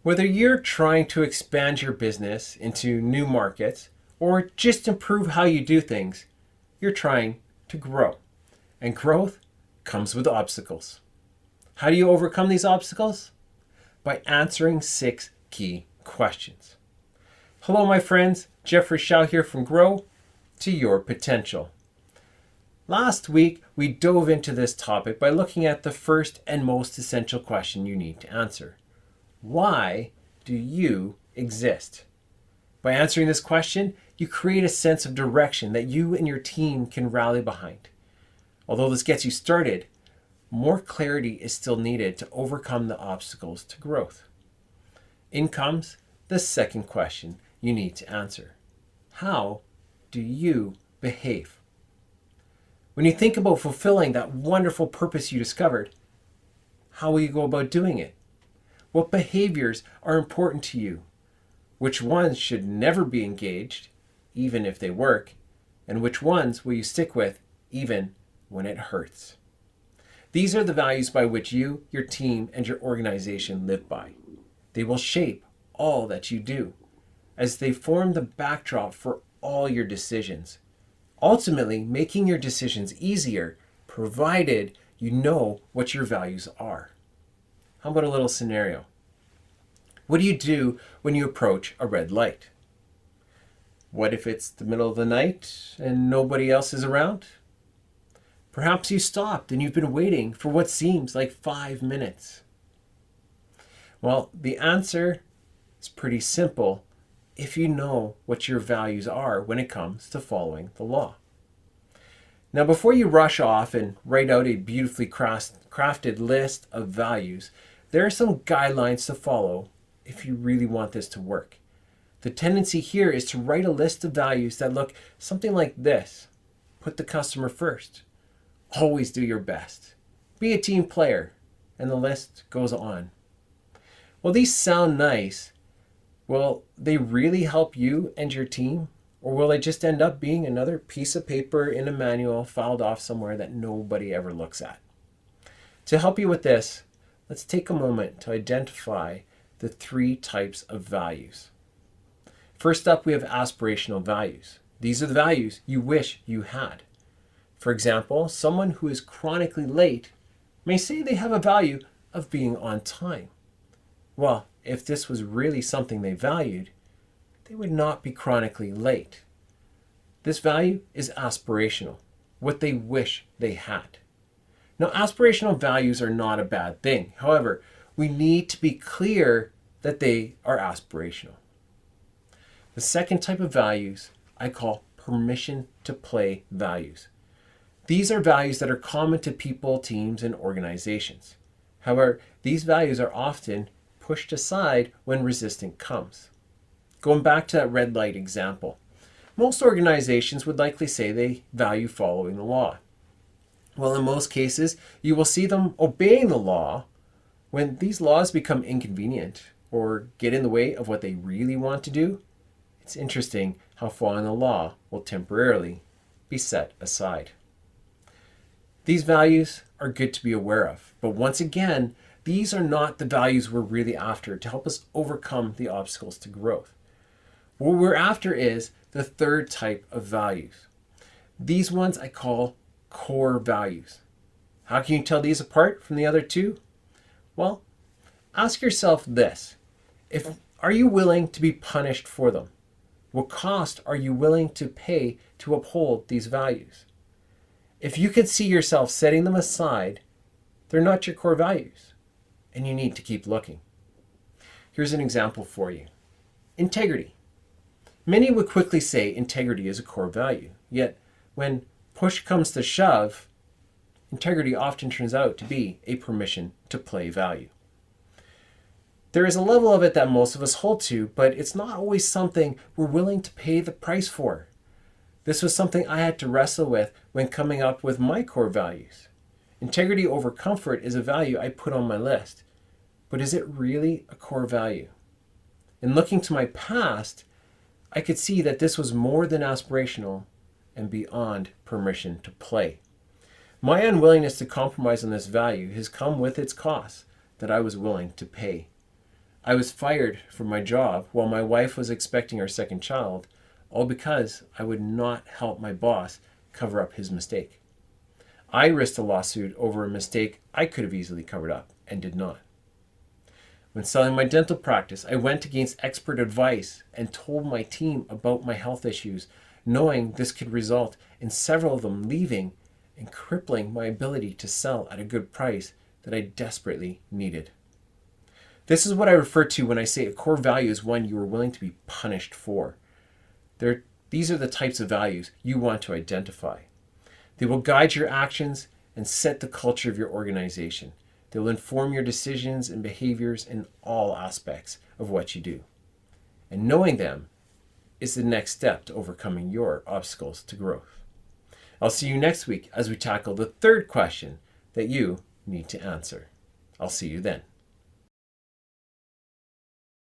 Whether you're trying to expand your business into new markets or just improve how you do things, you're trying to grow. And growth comes with obstacles. How do you overcome these obstacles? By answering 6 key questions. Hello, my friends. Jeffrey Shaw here from Grow to Your Potential. Last week, we dove into this topic by looking at the first and most essential question you need to answer. Why do you exist? By answering this question, you create a sense of direction that you and your team can rally behind. Although this gets you started, more clarity is still needed to overcome the obstacles to growth. In comes the second question you need to answer. How do you behave? When you think about fulfilling that wonderful purpose you discovered, how will you go about doing it? What behaviors are important to you? Which ones should never be engaged, even if they work? And which ones will you stick with, even when it hurts? These are the values by which you, your team, and your organization live by. They will shape all that you do, as they form the backdrop for all your decisions, ultimately making your decisions easier, provided you know what your values are. How about a little scenario? What do you do when you approach a red light? What if it's the middle of the night and nobody else is around? Perhaps you stopped and you've been waiting for what seems like 5 minutes. Well, the answer is pretty simple if you know what your values are when it comes to following the law. Now, before you rush off and write out a beautifully crafted list of values, there are some guidelines to follow if you really want this to work. The tendency here is to write a list of values that look something like this. Put the customer first. Always do your best. Be a team player. And the list goes on. Well, these sound nice. Will they really help you and your team? Or will they just end up being another piece of paper in a manual filed off somewhere that nobody ever looks at? To help you with this, let's take a moment to identify the 3 types of values. First up, we have aspirational values. These are the values you wish you had. For example, someone who is chronically late may say they have a value of being on time. Well, if this was really something they valued, they would not be chronically late. This value is aspirational, what they wish they had. Now, aspirational values are not a bad thing. However, we need to be clear that they are aspirational. The second type of values I call permission to play values. These are values that are common to people, teams, and organizations. However, these values are often pushed aside when resistance comes. Going back to that red light example, most organizations would likely say they value following the law. Well, in most cases, you will see them obeying the law when these laws become inconvenient or get in the way of what they really want to do. It's interesting how following the law will temporarily be set aside. These values are good to be aware of, but once again, these are not the values we're really after to help us overcome the obstacles to growth. What we're after is the third type of values. These ones I call core values. How can you tell these apart from the other 2? Well, ask yourself this. Are you willing to be punished for them? What cost are you willing to pay to uphold these values? If you can see yourself setting them aside, they're not your core values, and you need to keep looking. Here's an example for you. Integrity. Many would quickly say integrity is a core value, yet when push comes to shove, integrity often turns out to be a permission to play value. There is a level of it that most of us hold to, but it's not always something we're willing to pay the price for. This was something I had to wrestle with when coming up with my core values. Integrity over comfort is a value I put on my list, but is it really a core value? In looking to my past, I could see that this was more than aspirational and beyond permission to play. My unwillingness to compromise on this value has come with its costs that I was willing to pay. I was fired from my job while my wife was expecting our second child, all because I would not help my boss cover up his mistake. I risked a lawsuit over a mistake I could have easily covered up and did not. When selling my dental practice, I went against expert advice and told my team about my health issues, knowing this could result in several of them leaving and crippling my ability to sell at a good price that I desperately needed. This is what I refer to when I say a core value is one you are willing to be punished for. These are the types of values you want to identify. They will guide your actions and set the culture of your organization. They will inform your decisions and behaviors in all aspects of what you do. And knowing them is the next step to overcoming your obstacles to growth. I'll see you next week as we tackle the third question that you need to answer. I'll see you then.